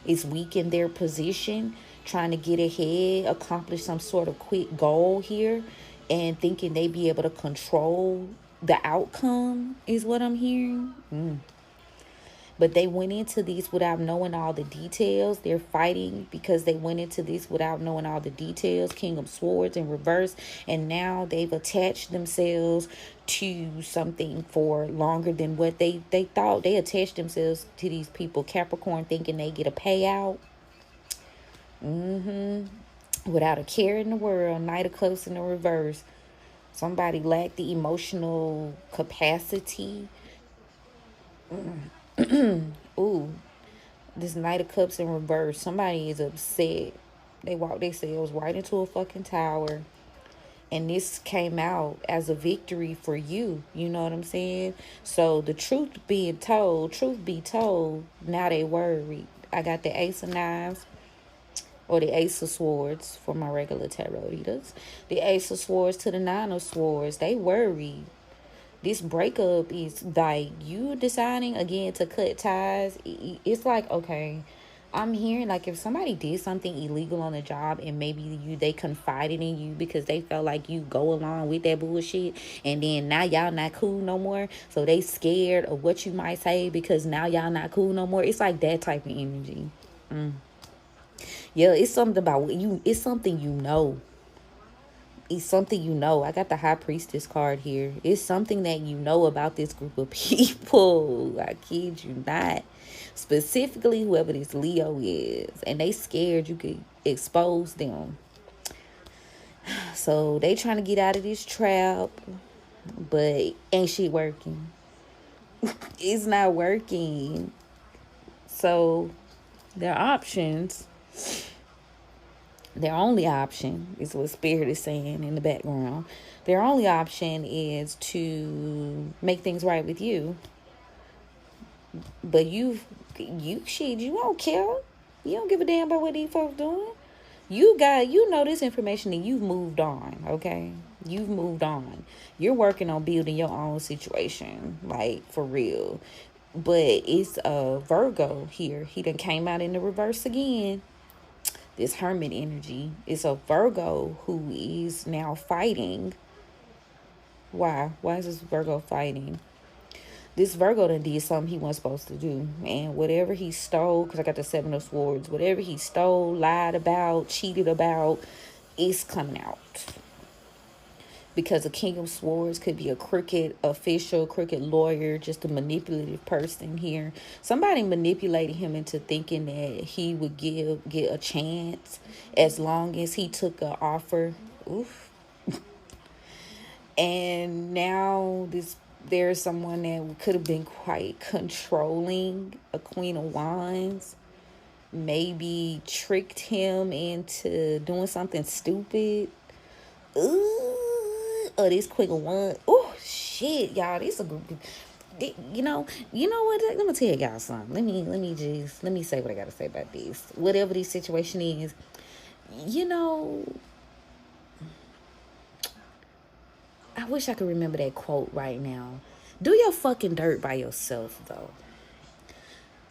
It's weakened their position, trying to get ahead, accomplish some sort of quick goal here, and thinking they be able to control the outcome is what I'm hearing. But they went into these without knowing all the details. They're fighting because they went into this without knowing all the details. King of Swords in reverse. And now they've attached themselves to something for longer than what they thought. They attached themselves to these people. Capricorn thinking they get a payout. Without a care in the world. Knight of Cups in the reverse. Somebody lacked the emotional capacity. Ooh, this Knight of Cups in reverse. Somebody is upset. They walked themselves right into a fucking tower, and this came out as a victory for you. You know what I'm saying? So the truth be told, now they worried. I got the Ace of Knives, or the Ace of Swords for my regular tarot readers. The Ace of Swords to the Nine of Swords. They worried. This breakup is like you deciding again to cut ties. It's like, okay, I'm hearing like if somebody did something illegal on the job, and maybe they confided in you because they felt like you go along with that bullshit, and then now y'all not cool no more, so they scared of what you might say because now y'all not cool no more. It's like that type of energy. Yeah, it's something about you. It's something you know. It's something you know. I got the High Priestess card here. It's something that you know about this group of people. I kid you not. Specifically, whoever this Leo is. And they scared you could expose them. So they trying to get out of this trap. but ain't shit working. It's not working. So their options, their only option is what Spirit is saying in the background. Their only option is to make things right with you. But you don't care. You don't give a damn about what these folks doing. You know this information and you've moved on, okay? You've moved on. You're working on building your own situation, like for real. But it's a Virgo here. He done came out in the reverse again. This Hermit energy. It's a Virgo who is now fighting. Why? Why is this Virgo fighting? This Virgo done did something he wasn't supposed to do. And whatever he stole, because I got the Seven of Swords, whatever he stole, lied about, cheated about, it's coming out. Because the King of Swords could be a crooked official, crooked lawyer, just a manipulative person here. Somebody manipulated him into thinking that he would get a chance as long as he took an offer. Oof. And now there's someone that could have been quite controlling, a Queen of Wands, maybe tricked him into doing something stupid. Or this Queen of Wands. Oh shit, y'all, this a group. You know what? Let me tell y'all something. Let me say what I gotta say about this. Whatever this situation is, I wish I could remember that quote right now. Do your fucking dirt by yourself, though.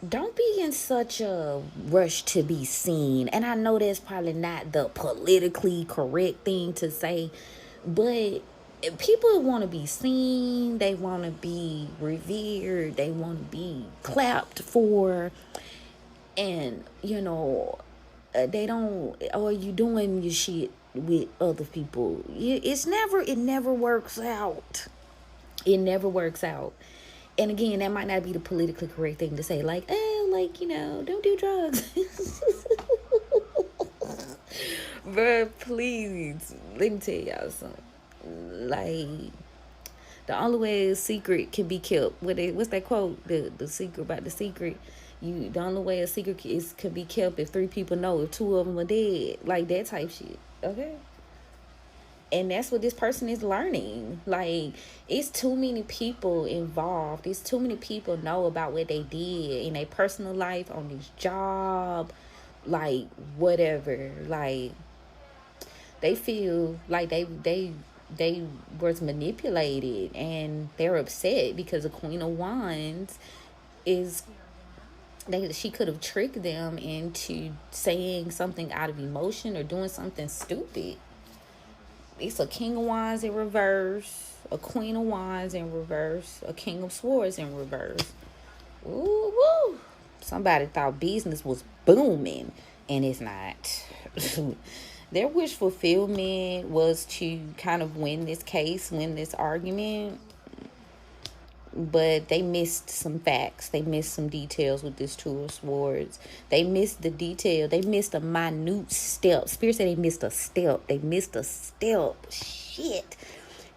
Don't be in such a rush to be seen. And I know that's probably not the politically correct thing to say, but people want to be seen. They want to be revered. They want to be clapped for. And, they don't, or you doing your shit with other people. It never works out. It never works out. And again, that might not be the politically correct thing to say, like, don't do drugs. But please, let me tell y'all something. Like, the only way a secret can be kept, what's that quote? The secret about the secret. The only way a secret can be kept if 3 people know, if 2 of them are dead. Like, that type shit. Okay? And that's what this person is learning. Like, it's too many people involved. It's too many people know about what they did in their personal life, on this job, like, whatever. Like, they feel like they was manipulated, and they're upset because the Queen of Wands she could have tricked them into saying something out of emotion or doing something stupid. It's a King of Wands in reverse, a Queen of Wands in reverse, a King of Swords in reverse. Ooh, woo. Somebody thought business was booming, and it's not. Their wish fulfillment was to kind of win this argument, but they missed some facts. They missed some details with this Two of Swords. They missed the detail. They missed a minute step. Spirit said they missed a step. Shit.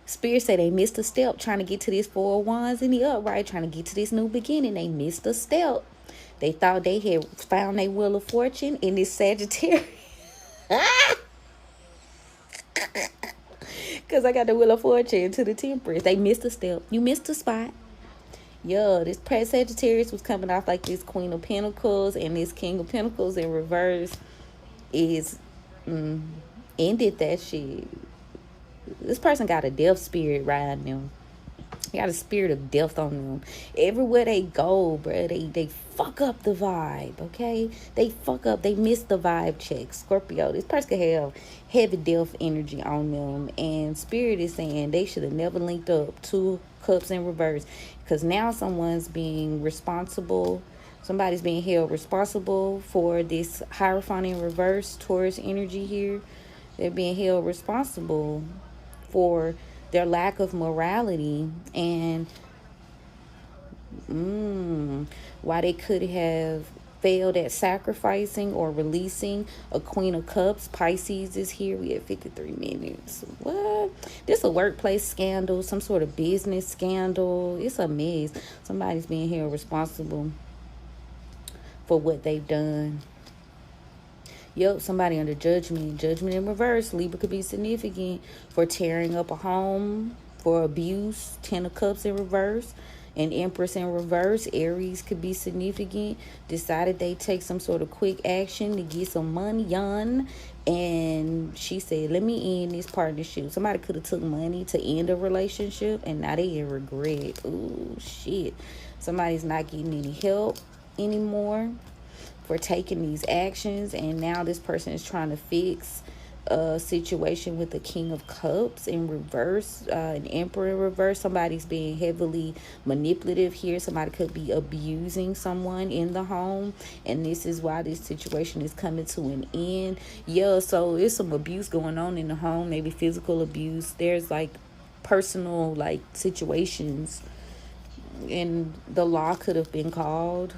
Spirit said they missed a step trying to get to this Four of Wands in the upright, trying to get to this new beginning. They missed a step. They thought they had found their Wheel of Fortune in this Sagittarius. Because I got the Wheel of Fortune to the Temperance. They missed a step. You missed a spot. Yo, this past Sagittarius was coming off like this Queen of Pentacles, and this King of Pentacles in reverse is ended that shit. This person got a death spirit riding them. They got a spirit of death on them. Everywhere they go, bro, they fuck up the vibe, okay? They fuck up. They miss the vibe check. Scorpio, this person could have heavy death energy on them. And Spirit is saying they should have never linked up. 2 Cups in reverse. Because now someone's being responsible. Somebody's being held responsible for this Hierophant in reverse, Taurus energy here. They're being held responsible for their lack of morality and why they could have failed at sacrificing or releasing. A Queen of Cups, Pisces is here. We have 53 minutes. What? This a workplace scandal, some sort of business scandal. It's a mess. Somebody's being held responsible for what they've done. Yep, somebody under judgment. Judgment in reverse. Libra could be significant for tearing up a home, for abuse. 10 of Cups in reverse. And Empress in reverse. Aries could be significant. Decided they take some sort of quick action to get some money on. And she said, let me end this partnership. Somebody could have took money to end a relationship, and now they in regret. Ooh, shit. Somebody's not getting any help anymore for taking these actions, and now this person is trying to fix a situation with the King of Cups in reverse, an Emperor in reverse. Somebody's being heavily manipulative here. Somebody could be abusing someone in the home, and this is why this situation is coming to an end. Yeah, so there's some abuse going on in the home, maybe physical abuse. There's like personal like situations, and the law could have been called.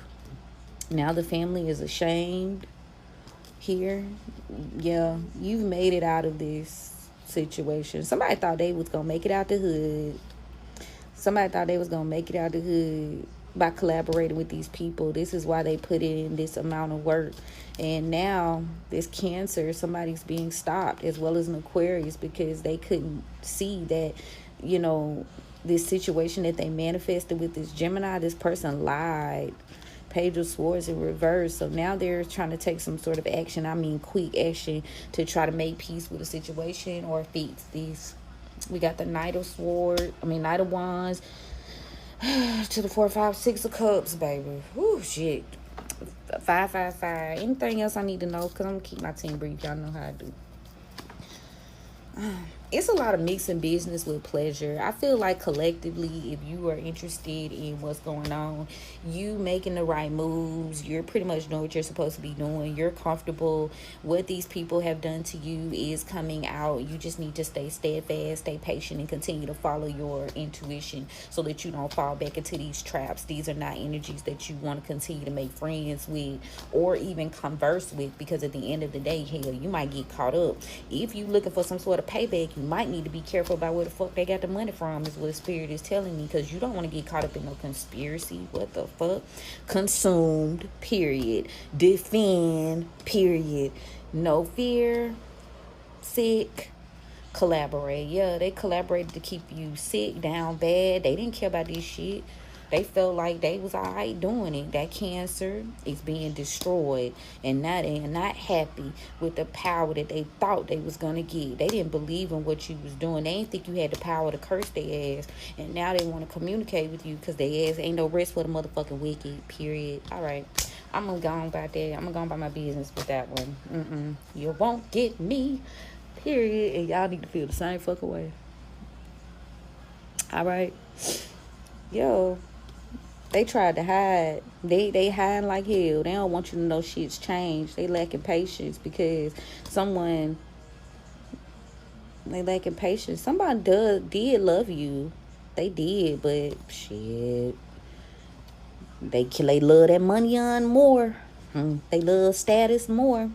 Now the family is ashamed here. Yeah, you've made it out of this situation. Somebody thought they was going to make it out the hood. Somebody thought they was going to make it out the hood by collaborating with these people. This is why they put in this amount of work. And now this Cancer, somebody's being stopped, as well as an Aquarius, because they couldn't see that, you know, this situation that they manifested with this Gemini, this person lied. Page of Swords in reverse. So now they're trying to take some sort of action. I mean, quick action to try to make peace with the situation or fix this. We got the Knight of Wands to the 4, 5, 6 of Cups, baby. Whoo, shit. 5, 5, 5. Anything else I need to know? Because I'm going to keep my team brief. Y'all know how I do. It's a lot of mixing business with pleasure. I feel like collectively, if you are interested in what's going on, you making the right moves, you're pretty much doing what you're supposed to be doing, you're comfortable. What these people have done to you is coming out. You just need to stay steadfast, stay patient, and continue to follow your intuition so that you don't fall back into these traps. These are not energies that you want to continue to make friends with or even converse with, because at the end of the day, hell, you might get caught up. If you're looking for some sort of payback, you might need to be careful about where the fuck they got the money from, is what Spirit is telling me, because you don't want to get caught up in no conspiracy. What the fuck? Consumed, period. Defend, period. No fear, sick, collaborate. Yeah, they collaborated to keep you sick, down bad. They didn't care about this shit. They felt like they was all right doing it. That Cancer is being destroyed, and now they are not happy with the power that they thought they was going to get. They didn't believe in what you was doing. They didn't think you had the power to curse their ass, and now they want to communicate with you because their ass ain't no rest for the motherfucking wicked, period. All right, I'm going to go on about that. I'm going to go on about my business with that one. You won't get me, period, and y'all need to feel the same fucking way. All right. Yo. They tried to hide. They hiding like hell. They don't want you to know shit's changed. They lacking patience because they lacking patience. Somebody did love you. They did, but shit. They love that money on more. They love status more.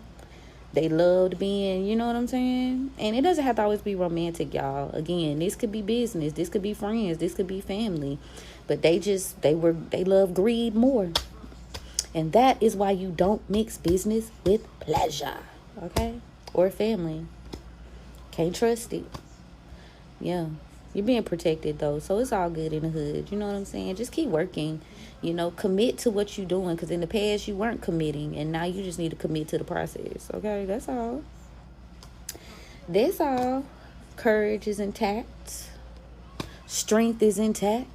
They loved being, you know what I'm saying? And it doesn't have to always be romantic, y'all. Again, this could be business. This could be friends. This could be family. But they love greed more. And that is why you don't mix business with pleasure. Okay? Or family. Can't trust it. Yeah. You're being protected, though. So it's all good in the hood. You know what I'm saying? Just keep working. You know, commit to what you're doing. Because in the past, you weren't committing. And now you just need to commit to the process. Okay? That's all. That's all. Courage is intact. Strength is intact.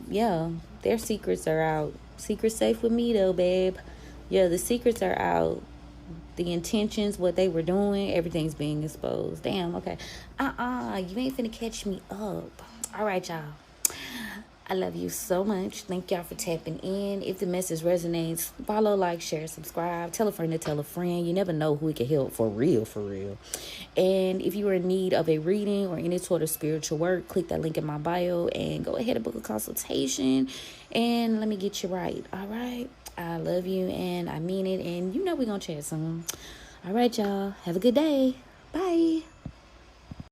Yeah. Their secrets are out. Secrets safe with me, though, babe. Yeah, the secrets are out. The intentions, what they were doing, everything's being exposed. Damn, okay. You ain't finna catch me up. All right, y'all. I love you so much. Thank y'all for tapping in. If the message resonates, follow, like, share, subscribe. Tell a friend to tell a friend. You never know who it can help, for real, for real. And if you are in need of a reading or any sort of spiritual work, click that link in my bio and go ahead and book a consultation. And let me get you right. All right. I love you and I mean it. And we're going to chat soon. All right, y'all. Have a good day. Bye.